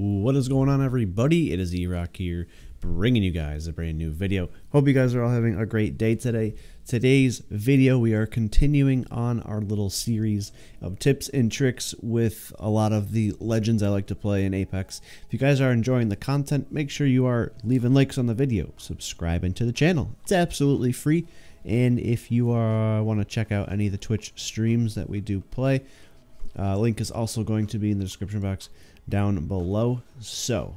What is going on, everybody? It is Erock here, bringing you guys a brand new video. Hope you guys are all having a great day today. Today's video, we are continuing on our little series of tips and tricks with a lot of the legends I like to play in Apex. If you guys are enjoying the content, make sure you are leaving likes on the video, subscribing to the channel. It's absolutely free. And if you want to check out any of the Twitch streams that we do play, link is also going to be in the description box down below. So,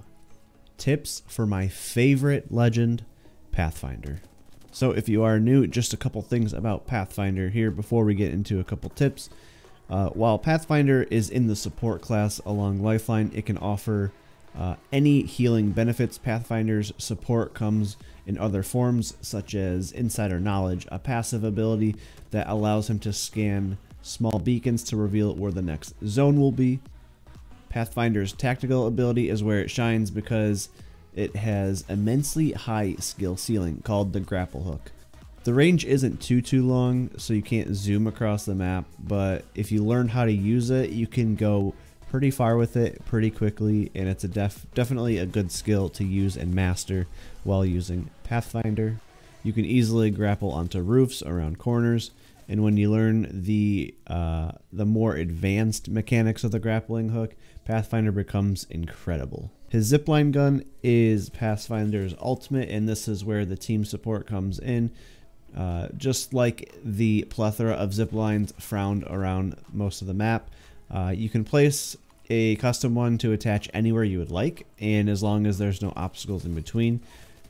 tips for my favorite legend, Pathfinder. So if you are new, just a couple things about Pathfinder here before we get into a couple tips. While Pathfinder is in the support class along Lifeline, it can offer any healing benefits. Pathfinder's support comes in other forms, such as Insider Knowledge, a passive ability that allows him to scan small beacons to reveal where the next zone will be. Pathfinder's tactical ability is where it shines because it has immensely high skill ceiling called the grapple hook. The range isn't too long, so you can't zoom across the map, but if you learn how to use it, you can go pretty far with it pretty quickly, and it's definitely a good skill to use and master while using Pathfinder. You can easily grapple onto roofs, around corners, and when you learn the more advanced mechanics of the grappling hook, Pathfinder becomes incredible. His zipline gun is Pathfinder's ultimate, and this is where the team support comes in. Just like the plethora of ziplines found around most of the map, you can place a custom one to attach anywhere you would like, and as long as there's no obstacles in between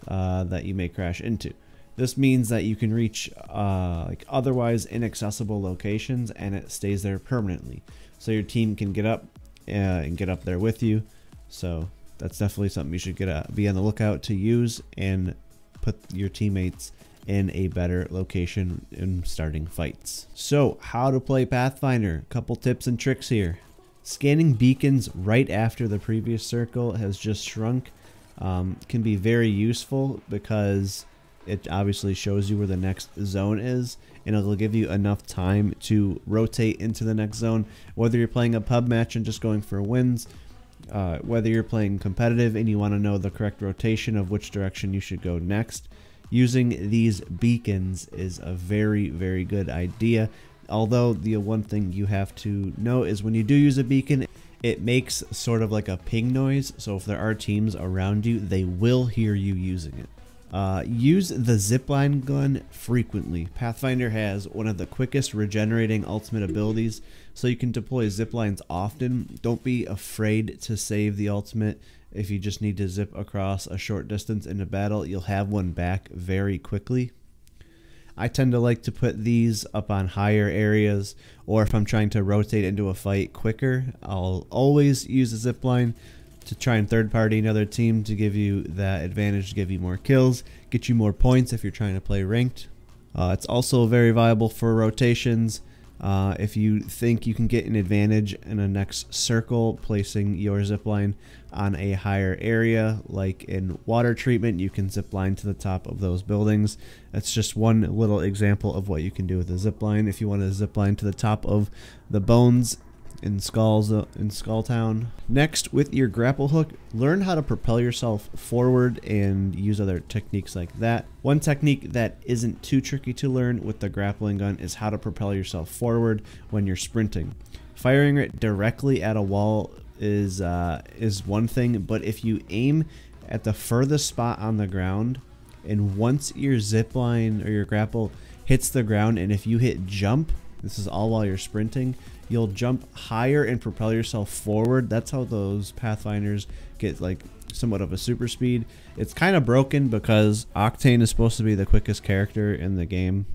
that you may crash into. This means that you can reach like otherwise inaccessible locations, and it stays there permanently. So your team can get up and get up there with you. So that's definitely something you should be on the lookout to use and put your teammates in a better location in starting fights. So how to play Pathfinder? A couple tips and tricks here. Scanning beacons right after the previous circle has just shrunk can be very useful because it obviously shows you where the next zone is, and it'll give you enough time to rotate into the next zone, whether you're playing a pub match and just going for wins, whether you're playing competitive and you want to know the correct rotation of which direction you should go next. Using these beacons is a very good idea, although the one thing you have to know is when you do use a beacon, it makes sort of like a ping noise, so if there are teams around you, they will hear you using it. Use the zipline gun frequently. Pathfinder has one of the quickest regenerating ultimate abilities, so you can deploy ziplines often. Don't be afraid to save the ultimate. If you just need to zip across a short distance in a battle, you'll have one back very quickly. I tend to like to put these up on higher areas, or if I'm trying to rotate into a fight quicker, I'll always use a zipline to try and third party another team to give you that advantage, to give you more kills, get you more points if you're trying to play ranked. It's also very viable for rotations. If you think you can get an advantage in a next circle, placing your zipline on a higher area, like in water treatment, you can zipline to the top of those buildings. That's just one little example of what you can do with a zipline. If you want to zipline to the top of the bones in Skull Town. Next, with your grapple hook, learn how to propel yourself forward and use other techniques like that. One technique that isn't too tricky to learn with the grappling gun is how to propel yourself forward when you're sprinting. Firing it directly at a wall is one thing, but if you aim at the furthest spot on the ground, and once your zipline or your grapple hits the ground, and if you hit jump, this is all while you're sprinting, you'll jump higher and propel yourself forward. That's how those Pathfinders get like somewhat of a super speed. It's kind of broken because Octane is supposed to be the quickest character in the game,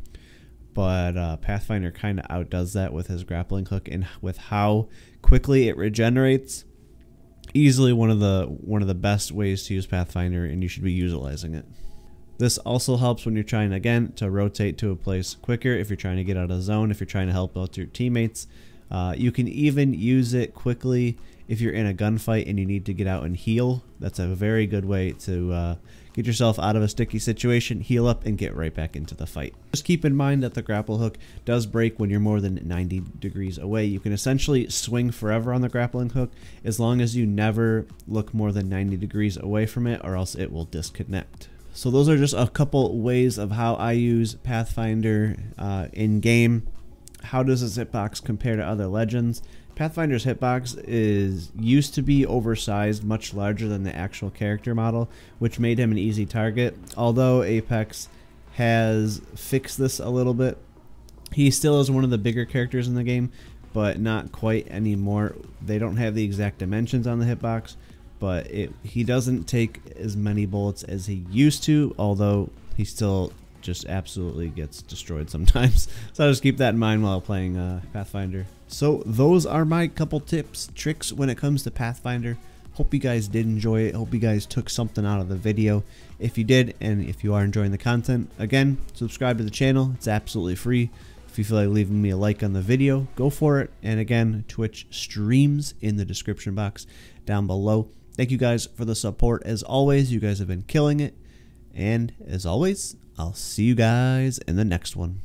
but Pathfinder kind of outdoes that with his grappling hook and with how quickly it regenerates. Easily one of the best ways to use Pathfinder, and you should be utilizing it. This also helps when you're trying, again, to rotate to a place quicker, if you're trying to get out of zone, if you're trying to help out your teammates. You can even use it quickly if you're in a gunfight and you need to get out and heal. That's a very good way to get yourself out of a sticky situation, heal up, and get right back into the fight. Just keep in mind that the grapple hook does break when you're more than 90 degrees away. You can essentially swing forever on the grappling hook as long as you never look more than 90 degrees away from it, or else it will disconnect. So those are just a couple ways of how I use Pathfinder in game. How does this hitbox compare to other legends? Pathfinder's hitbox used to be oversized, much larger than the actual character model, which made him an easy target. Although Apex has fixed this a little bit, he still is one of the bigger characters in the game, but not quite anymore. They don't have the exact dimensions on the hitbox, but he doesn't take as many bullets as he used to, although he still just absolutely gets destroyed sometimes. So I'll just keep that in mind while playing Pathfinder. So those are my couple tips, tricks when it comes to Pathfinder. Hope you guys did enjoy it. Hope you guys took something out of the video. If you did, and if you are enjoying the content, again, subscribe to the channel. It's absolutely free. If you feel like leaving me a like on the video, go for it. And again, Twitch streams in the description box down below. Thank you guys for the support. As always, you guys have been killing it. And as always, I'll see you guys in the next one.